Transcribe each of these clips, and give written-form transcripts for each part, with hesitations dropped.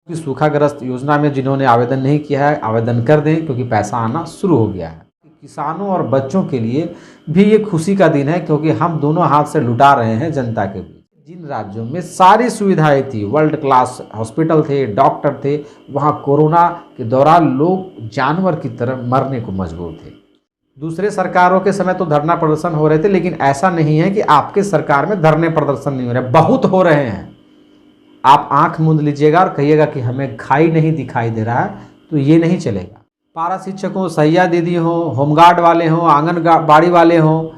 सूखाग्रस्त योजना में जिन्होंने आवेदन नहीं किया है आवेदन कर दें, क्योंकि पैसा आना शुरू हो गया है। किसानों और बच्चों के लिए भी ये खुशी का दिन है, क्योंकि हम दोनों हाथ से लुटा रहे हैं जनता के बीच। जिन राज्यों में सारी सुविधाएं थी, वर्ल्ड क्लास हॉस्पिटल थे, डॉक्टर थे, वहाँ कोरोना के दौरान लोग जानवर की तरह मरने को मजबूर थे। दूसरे सरकारों के समय तो धरना प्रदर्शन हो रहे थे, लेकिन ऐसा नहीं है कि आपके सरकार में धरने प्रदर्शन नहीं हो रहे, बहुत हो रहे हैं। आप आंख मूंद लीजिएगा और कहिएगा कि हमें खाई नहीं दिखाई दे रहा है, तो ये नहीं चलेगा। पारा शिक्षक हो, सैया दीदी हो, होमगार्ड वाले हों, आंगनबाड़ी वाले हों,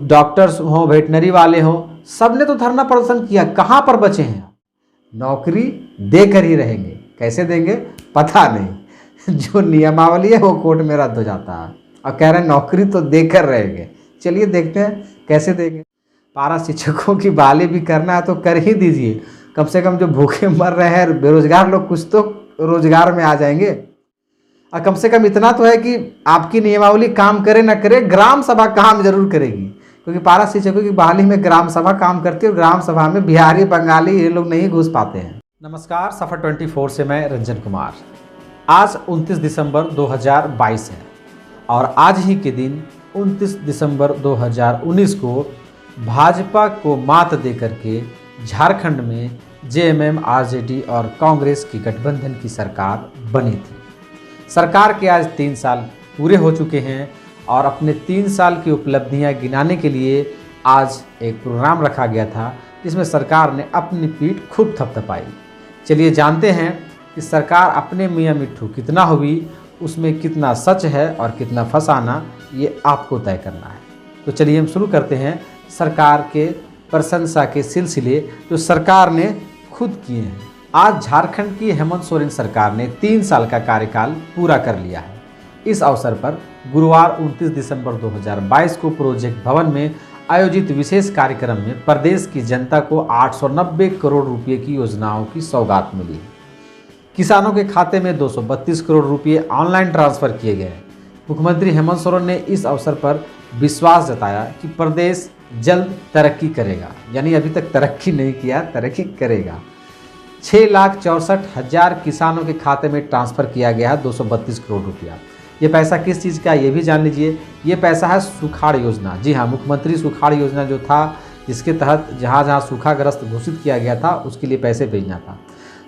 डॉक्टर्स हों, वेटनरी वाले हों, सब ने तो धरना प्रदर्शन किया। कहाँ पर बचे हैं? नौकरी देकर ही रहेंगे। कैसे देंगे पता नहीं, जो नियमावली है वो कोर्ट में रद्द हो जाता है और कह रहे हैं नौकरी तो देकर रहेंगे। चलिए देखते हैं कैसे देंगे। पारा शिक्षकों की बहाली भी करना है तो कर ही दीजिए, कम से कम जो भूखे मर रहे हैं बेरोजगार लोग कुछ तो रोजगार में आ जाएंगे। और कम से कम इतना तो है कि आपकी नियमावली काम करे ना करे, ग्राम सभा काम जरूर करेगी, क्योंकि पारा शिक्षकों की बहाली में ग्राम सभा काम करती है और ग्राम सभा में बिहारी बंगाली ये लोग नहीं घुस पाते हैं। नमस्कार, सफर 24 से मैं रंजन कुमार। आज 29 दिसंबर 2022 है और आज ही के दिन 29 दिसंबर 2019 को भाजपा को मात देकर के झारखंड में जेएमएम, आरजेडी और कांग्रेस की गठबंधन की सरकार बनी थी। सरकार के आज 3 साल पूरे हो चुके हैं और अपने 3 साल की उपलब्धियां गिनाने के लिए आज एक प्रोग्राम रखा गया था, जिसमें सरकार ने अपनी पीठ खूब थपथपाई। चलिए जानते हैं कि सरकार अपने मियाँ मिट्ठू कितना हुई, उसमें कितना सच है और कितना फसाना, ये आपको तय करना है। तो चलिए हम शुरू करते हैं सरकार के प्रशंसा के सिलसिले जो सरकार ने खुद किए हैं। आज झारखंड की हेमंत सोरेन सरकार ने 3 साल का कार्यकाल पूरा कर लिया है। इस अवसर पर गुरुवार 29 दिसंबर 2022 को प्रोजेक्ट भवन में आयोजित विशेष कार्यक्रम में प्रदेश की जनता को 890 करोड़ रुपए की योजनाओं की सौगात मिली। किसानों के खाते में 232 करोड़ रुपए ऑनलाइन ट्रांसफर किए गए। मुख्यमंत्री हेमंत सोरेन ने इस अवसर पर विश्वास जताया कि प्रदेश जल्द तरक्की करेगा, यानी अभी तक तरक्की नहीं किया, तरक्की करेगा। 6,64,000 किसानों के खाते में ट्रांसफ़र किया गया है 232 करोड़ रुपया। ये पैसा किस चीज़ का ये भी जान लीजिए। ये पैसा है सुखाड़ योजना। जी हाँ, मुख्यमंत्री सुखाड़ योजना जो था, जिसके तहत जहाँ जहाँ सूखाग्रस्त घोषित किया गया था उसके लिए पैसे भेजना था।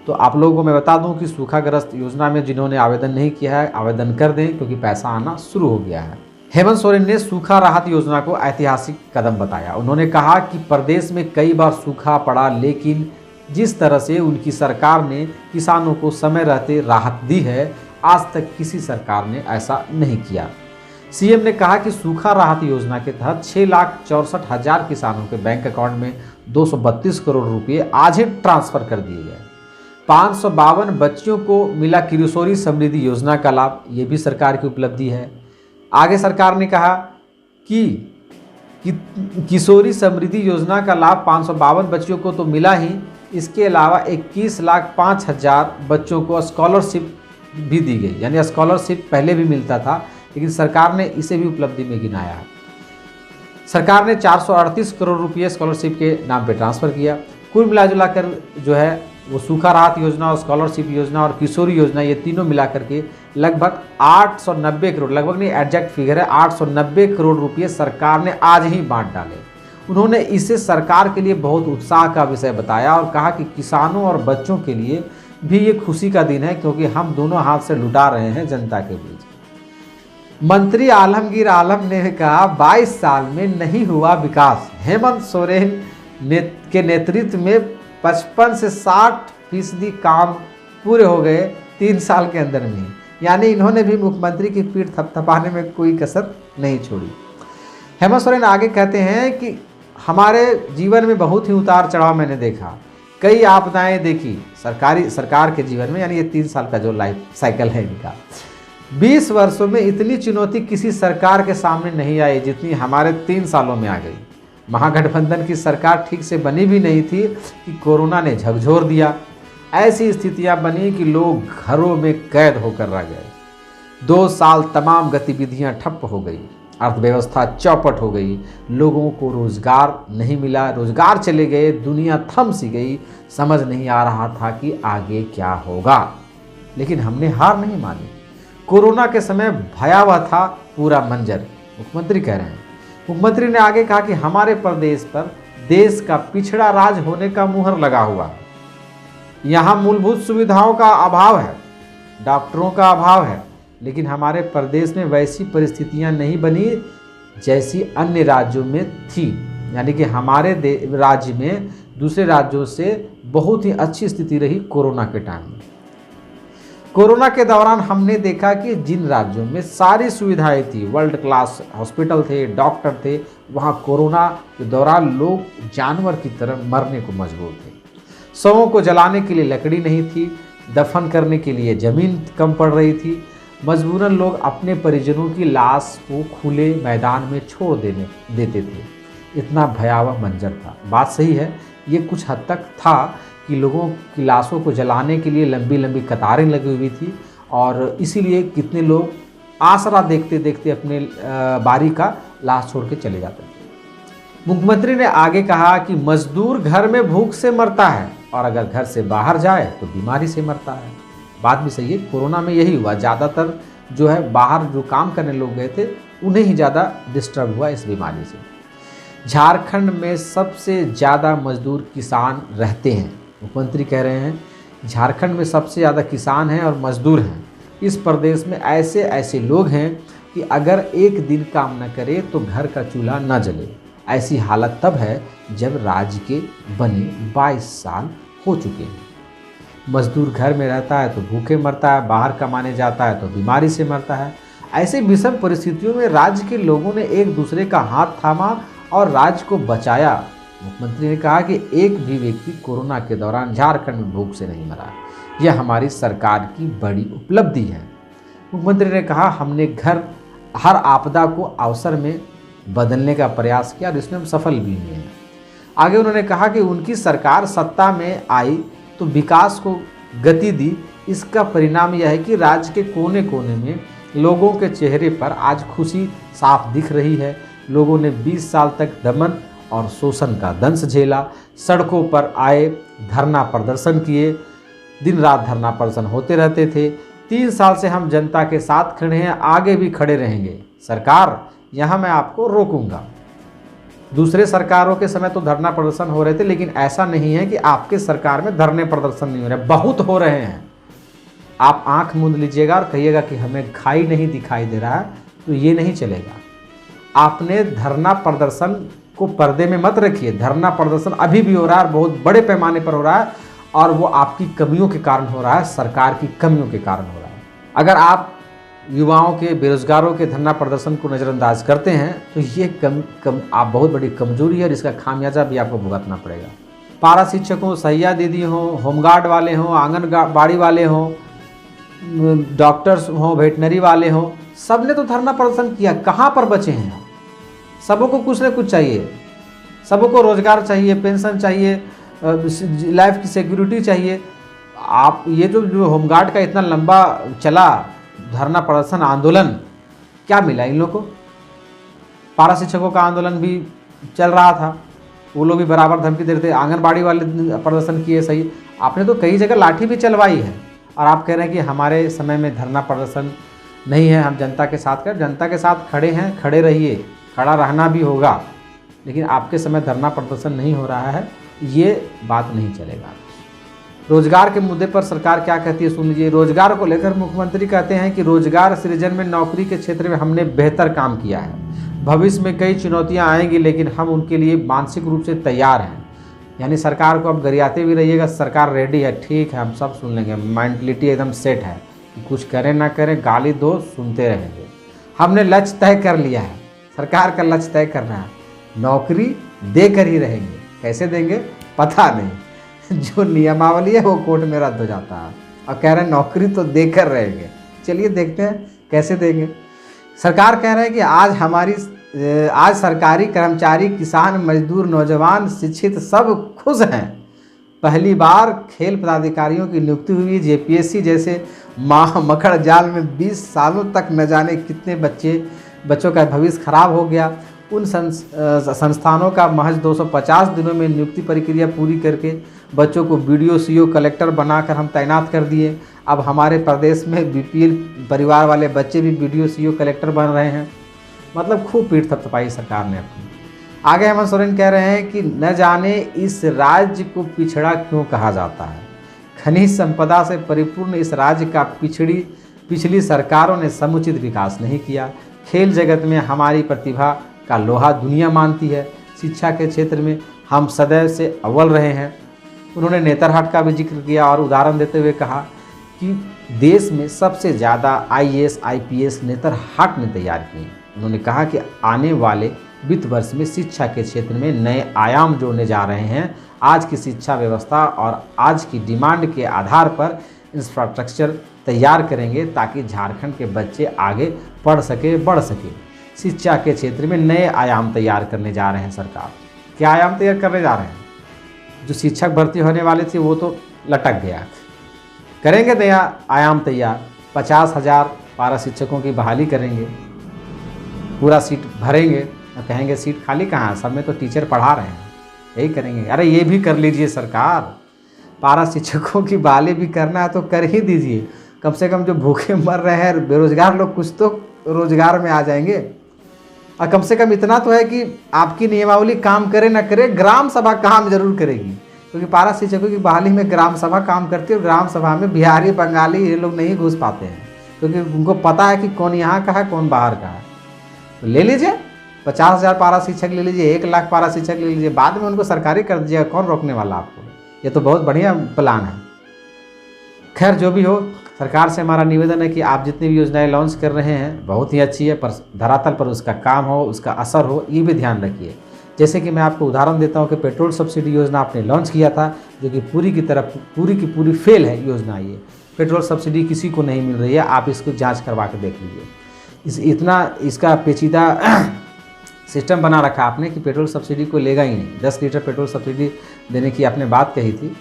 तो आप लोगों को मैं बता दूं कि सूखाग्रस्त योजना में जिन्होंने आवेदन नहीं किया है आवेदन कर दें, क्योंकि पैसा आना शुरू हो गया है। हेमंत सोरेन ने सूखा राहत योजना को ऐतिहासिक कदम बताया। उन्होंने कहा कि प्रदेश में कई बार सूखा पड़ा, लेकिन जिस तरह से उनकी सरकार ने किसानों को समय रहते राहत दी है, आज तक किसी सरकार ने ऐसा नहीं किया। सीएम ने कहा कि सूखा राहत योजना के तहत 6,64,000 किसानों के बैंक अकाउंट में 232 करोड़ रुपये आज ही ट्रांसफर कर दिए गए। 552 बच्चियों को मिला किशोरी समृद्धि योजना का लाभ, ये भी सरकार की उपलब्धि है। आगे सरकार ने कहा कि किशोरी समृद्धि योजना का लाभ 552 बच्चियों को तो मिला ही, इसके अलावा 21,05,000 बच्चों को स्कॉलरशिप भी दी गई। यानी स्कॉलरशिप पहले भी मिलता था, लेकिन सरकार ने इसे भी उपलब्धि में गिनाया है। सरकार ने 438 करोड़ रुपये स्कॉलरशिप के नाम पे ट्रांसफ़र किया। कुल मिलाजुलाकर जो है वो सूखा राहत योजना और स्कॉलरशिप योजना और किशोरी योजना, ये तीनों मिलाकर के लगभग 890 करोड़, लगभग नहीं एग्जैक्ट फिगर है, 890 करोड़ रुपये सरकार ने आज ही बांट डाले। उन्होंने इसे सरकार के लिए बहुत उत्साह का विषय बताया और कहा कि किसानों और बच्चों के लिए भी ये खुशी का दिन है, क्योंकि हम दोनों हाथ से लुटा रहे हैं जनता के बीच। मंत्री आलमगीर आलम ने कहा 22 साल में नहीं हुआ विकास। हेमंत सोरेन के नेतृत्व में 55 से 60% काम पूरे हो गए 3 साल के अंदर में। यानी इन्होंने भी मुख्यमंत्री की पीठ थपथपाने में कोई कसर नहीं छोड़ी। हेमंत सोरेन आगे कहते हैं कि हमारे जीवन में बहुत ही उतार चढ़ाव मैंने देखा, कई आपदाएं देखी सरकार के जीवन में। यानी ये 3 साल का जो लाइफ साइकिल है इनका। 20 वर्षों में इतनी चुनौती किसी सरकार के सामने नहीं आई जितनी हमारे 3 सालों में आ गई। महागठबंधन की सरकार ठीक से बनी भी नहीं थी कि कोरोना ने झकझोर दिया। ऐसी स्थितियां बनी कि लोग घरों में कैद होकर रह गए। 2 साल तमाम गतिविधियां ठप हो गई। अर्थव्यवस्था चौपट हो गई, लोगों को रोज़गार नहीं मिला, रोज़गार चले गए, दुनिया थम सी गई, समझ नहीं आ रहा था कि आगे क्या होगा। लेकिन हमने हार नहीं मानी। कोरोना के समय भयावह था पूरा मंजर, मुख्यमंत्री कह रहे हैं। मुख्यमंत्री ने आगे कहा कि हमारे प्रदेश पर देश का पिछड़ा राज्य होने का मुहर लगा हुआ है। यहाँ मूलभूत सुविधाओं का अभाव है, डॉक्टरों का अभाव है, लेकिन हमारे प्रदेश में वैसी परिस्थितियां नहीं बनी जैसी अन्य राज्यों में थी। यानी कि हमारे राज्य में दूसरे राज्यों से बहुत ही अच्छी स्थिति रही कोरोना के टाइम में। कोरोना के दौरान हमने देखा कि जिन राज्यों में सारी सुविधाएं थी, वर्ल्ड क्लास हॉस्पिटल थे, डॉक्टर थे, वहाँ कोरोना के दौरान लोग जानवर की तरह मरने को मजबूर थे। शवों को जलाने के लिए लकड़ी नहीं थी, दफन करने के लिए ज़मीन कम पड़ रही थी, मजबूरन लोग अपने परिजनों की लाश को खुले मैदान में छोड़ देते थे। इतना भयावह मंजर था। बात सही है, ये कुछ हद तक था कि लोगों की लाशों को जलाने के लिए लंबी लंबी कतारें लगी हुई थी और इसीलिए कितने लोग आसरा देखते देखते अपने बारी का लाश छोड़ के चले जाते थे। मुख्यमंत्री ने आगे कहा कि मजदूर घर में भूख से मरता है और अगर घर से बाहर जाए तो बीमारी से मरता है। बात भी सही है, कोरोना में यही हुआ, ज़्यादातर जो है बाहर जो काम करने लोग गए थे उन्हें ही ज़्यादा डिस्टर्ब हुआ इस बीमारी से। झारखंड में सबसे ज़्यादा मजदूर किसान रहते हैं, मुख्यमंत्री कह रहे हैं झारखंड में सबसे ज़्यादा किसान हैं और मजदूर हैं। इस प्रदेश में ऐसे ऐसे लोग हैं कि अगर एक दिन काम न करे तो घर का चूल्हा न जले। ऐसी हालत तब है जब राज्य के बने 22 साल हो चुके हैं। मजदूर घर में रहता है तो भूखे मरता है, बाहर कमाने जाता है तो बीमारी से मरता है। ऐसे विषम परिस्थितियों में राज्य के लोगों ने एक दूसरे का हाथ थामा और राज्य को बचाया। मुख्यमंत्री ने कहा कि एक भी व्यक्ति कोरोना के दौरान झारखंड में भूख से नहीं मरा। यह हमारी सरकार की बड़ी उपलब्धि है। मुख्यमंत्री ने कहा हमने हर आपदा को अवसर में बदलने का प्रयास किया और इसमें हम सफल भी हुए हैं। आगे उन्होंने कहा कि उनकी सरकार सत्ता में आई तो विकास को गति दी। इसका परिणाम यह है कि राज्य के कोने कोने में लोगों के चेहरे पर आज खुशी साफ दिख रही है। लोगों ने 20 साल तक दमन और शोषण का दंश झेला, सड़कों पर आए, धरना प्रदर्शन किए, दिन रात धरना प्रदर्शन होते रहते थे। 3 साल से हम जनता के साथ खड़े हैं, आगे भी खड़े रहेंगे। सरकार यहाँ मैं आपको रोकूंगा। दूसरे सरकारों के समय तो धरना प्रदर्शन हो रहे थे, लेकिन ऐसा नहीं है कि आपके सरकार में धरने प्रदर्शन नहीं हो रहे, बहुत हो रहे हैं। आप आंख मूंद लीजिएगा और कहिएगा कि हमें खाई नहीं दिखाई दे रहा है, तो ये नहीं चलेगा। आपने धरना प्रदर्शन को पर्दे में मत रखिए। धरना प्रदर्शन अभी भी हो रहा है, बहुत बड़े पैमाने पर हो रहा है और वो आपकी कमियों के कारण हो रहा है, सरकार की कमियों के कारण हो रहा है। अगर आप युवाओं के, बेरोजगारों के धरना प्रदर्शन को नज़रअंदाज करते हैं तो ये आप बहुत बड़ी कमजोरी है और इसका खामियाजा भी आपको भुगतना पड़ेगा। पारा शिक्षक हो, सहिया दीदी हो, होमगार्ड वाले हों, आंगनबाड़ी वाले हों, डॉक्टर्स हों, वेटनरी वाले हों, सब ने तो धरना प्रदर्शन किया। कहाँ पर बचे हैं? सबको कुछ न कुछ चाहिए, सबको रोजगार चाहिए, पेंशन चाहिए, लाइफ की सिक्योरिटी चाहिए। आप ये जो होमगार्ड का इतना लंबा चला धरना प्रदर्शन आंदोलन, क्या मिला इन लोगों को? पारा शिक्षकों का आंदोलन भी चल रहा था, वो लोग भी बराबर धमकी दे रहे थे। आंगनबाड़ी वाले प्रदर्शन किए, सही। आपने तो कई जगह लाठी भी चलवाई है और आप कह रहे हैं कि हमारे समय में धरना प्रदर्शन नहीं है, हम जनता के साथ जनता के साथ खड़े हैं। खड़े रहिए, खड़ा रहना भी होगा, लेकिन आपके समय धरना प्रदर्शन नहीं हो रहा है, ये बात नहीं चलेगा। रोजगार के मुद्दे पर सरकार क्या कहती है, सुन लीजिए। रोजगार को लेकर मुख्यमंत्री कहते हैं कि रोजगार सृजन में नौकरी के क्षेत्र में हमने बेहतर काम किया है। भविष्य में कई चुनौतियां आएंगी, लेकिन हम उनके लिए मानसिक रूप से तैयार हैं। यानी सरकार को अब गरियाते भी रहिएगा, सरकार रेडी है, ठीक है, हम सब सुन लेंगे। मेंटलिटी एकदम सेट है कि कुछ करें ना करें, गाली दो, सुनते रहेंगे। हमने लक्ष्य तय कर लिया है, सरकार का लक्ष्य तय करना है, नौकरी देकर ही रहेंगे। कैसे देंगे पता नहीं, जो नियमावली है वो कोर्ट में रद्द हो जाता है और कह रहे हैं नौकरी तो देकर रहेंगे। चलिए देखते हैं कैसे देंगे। सरकार कह रहे हैं कि आज सरकारी कर्मचारी, किसान, मजदूर, नौजवान, शिक्षित सब खुश हैं। पहली बार खेल पदाधिकारियों की नियुक्ति हुई। जेपीएससी जैसे मकड़ जाल में 20 सालों तक न जाने कितने बच्चे बच्चों का भविष्य खराब हो गया। उन संस्थानों का महज 250 दिनों में नियुक्ति प्रक्रिया पूरी करके बच्चों को BDO CO कलेक्टर बनाकर हम तैनात कर दिए। अब हमारे प्रदेश में BPL परिवार वाले बच्चे भी BDO CO कलेक्टर बन रहे हैं। मतलब खूब पीठ थपथपाई सरकार ने अपनी। आगे हेमंत सोरेन कह रहे हैं कि न जाने इस राज्य को पिछड़ा क्यों कहा जाता है। खनिज संपदा से परिपूर्ण इस राज्य का पिछली सरकारों ने समुचित विकास नहीं किया। खेल जगत में हमारी प्रतिभा का लोहा दुनिया मानती है। शिक्षा के क्षेत्र में हम सदैव से अव्वल रहे हैं। उन्होंने नेतरहाट का भी जिक्र किया और उदाहरण देते हुए कहा कि देश में सबसे ज़्यादा IAS IPS नेतरहाट ने तैयार किए। उन्होंने कहा कि आने वाले वित्त वर्ष में शिक्षा के क्षेत्र में नए आयाम जोड़ने जा रहे हैं। आज की शिक्षा व्यवस्था और आज की डिमांड के आधार पर इंफ्रास्ट्रक्चर तैयार करेंगे ताकि झारखंड के बच्चे आगे पढ़ सके, बढ़ सके। शिक्षा के क्षेत्र में नए आयाम तैयार करने जा रहे हैं सरकार। क्या आयाम तैयार करने जा रहे हैं? जो शिक्षक भर्ती होने वाले थे वो तो लटक गया। करेंगे नया आयाम तैयार। 50,000 पारा शिक्षकों की बहाली करेंगे, पूरा सीट भरेंगे और कहेंगे सीट खाली कहाँ है, सब में तो टीचर पढ़ा रहे हैं, यही करेंगे। अरे ये भी कर लीजिए सरकार, पारा शिक्षकों की बहाली भी करना है तो कर ही दीजिए। कम से कम जो भूखे मर रहे हैं बेरोजगार लोग कुछ तो रोजगार में आ जाएंगे। और कम से कम इतना तो है कि आपकी नियमावली काम करे ना करे, ग्राम सभा काम जरूर करेगी। क्योंकि पारा शिक्षकों की बहाली में ग्राम सभा काम करती है और ग्राम सभा में बिहारी बंगाली ये लोग नहीं घुस पाते हैं, क्योंकि उनको पता है कि कौन यहाँ का है कौन बाहर का है। तो ले लीजिए 50,000 पारा शिक्षक ले लीजिए, 1 लाख पारा शिक्षक ले लीजिए, बाद में उनको सरकारी कर दीजिएगा, कौन रोकने वाला आपको। ये तो बहुत बढ़िया प्लान है। खैर जो भी हो, सरकार से हमारा निवेदन है कि आप जितनी भी योजनाएं लॉन्च कर रहे हैं बहुत ही अच्छी है, पर धरातल पर उसका काम हो, उसका असर हो, ये भी ध्यान रखिए। जैसे कि मैं आपको उदाहरण देता हूँ कि पेट्रोल सब्सिडी योजना आपने लॉन्च किया था, जो कि पूरी की पूरी फेल है योजना। ये पेट्रोल सब्सिडी किसी को नहीं मिल रही है, आप इसको जाँच करवा के देख लीजिए। इसका पेचीदा सिस्टम बना रखा आपने कि पेट्रोल सब्सिडी को लेगा ही नहीं। 10 लीटर पेट्रोल सब्सिडी देने की आपने बात कही थी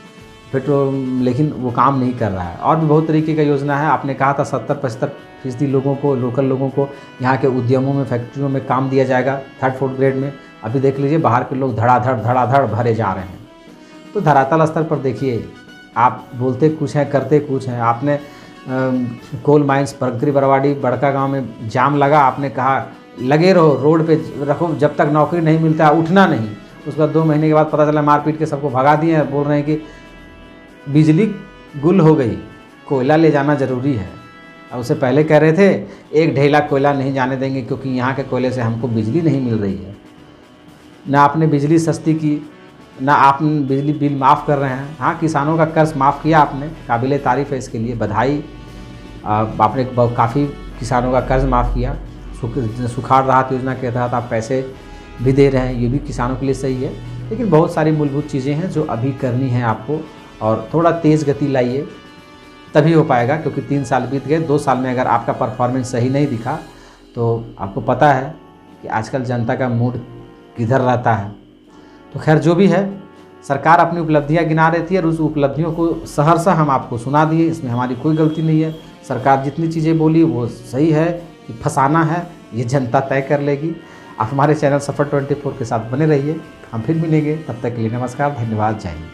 पेट्रोल, लेकिन वो काम नहीं कर रहा है। और भी बहुत तरीके का योजना है। आपने कहा था 70-75% लोगों को, लोकल लोगों को यहाँ के उद्यमों में, फैक्ट्रियों में काम दिया जाएगा 3rd-4th ग्रेड में। अभी देख लीजिए बाहर के लोग धड़ाधड़ भरे जा रहे हैं। तो धरातल स्तर पर देखिए, आप बोलते कुछ हैं करते कुछ हैं। आपने कोल माइंस प्रगति बरवाड़ी बड़का गाँव में जाम लगा, आपने कहा लगे रहो, रोड पे रखो, जब तक नौकरी नहीं मिलता उठना नहीं। उसके बाद 2 महीने के बाद पता चला मारपीट के सबको भगा दिए हैं। बोल रहे हैं कि बिजली गुल हो गई, कोयला ले जाना ज़रूरी है। और उससे पहले कह रहे थे 1 ढेला कोयला नहीं जाने देंगे क्योंकि यहाँ के कोयले से हमको बिजली नहीं मिल रही है। ना आपने बिजली सस्ती की, ना आपने बिजली बिल माफ़ कर रहे हैं। हाँ, किसानों का कर्ज माफ़ किया आपने, काबिल तारीफ़ है, इसके लिए बधाई। आपने काफ़ी किसानों का कर्ज माफ़ किया। सुखाड़ राहत योजना के तहत आप पैसे भी दे रहे हैं, ये भी किसानों के लिए सही है। लेकिन बहुत सारी मूलभूत चीज़ें हैं जो अभी करनी है आपको, और थोड़ा तेज़ गति लाइए, तभी हो पाएगा। क्योंकि 3 साल बीत गए, 2 साल में अगर आपका परफॉर्मेंस सही नहीं दिखा तो आपको पता है कि आजकल जनता का मूड किधर रहता है। तो खैर जो भी है, सरकार अपनी उपलब्धियां गिना रही थी और उस उपलब्धियों को सहरसा हम आपको सुना दिए। इसमें हमारी कोई गलती नहीं है। सरकार जितनी चीज़ें बोली वो सही है, कि फंसाना है ये जनता तय कर लेगी। आप हमारे चैनल सफ़र 24 के साथ बने रहिए। हम फिर मिलेंगे, तब तक के लिए नमस्कार, धन्यवाद, जय हिंद।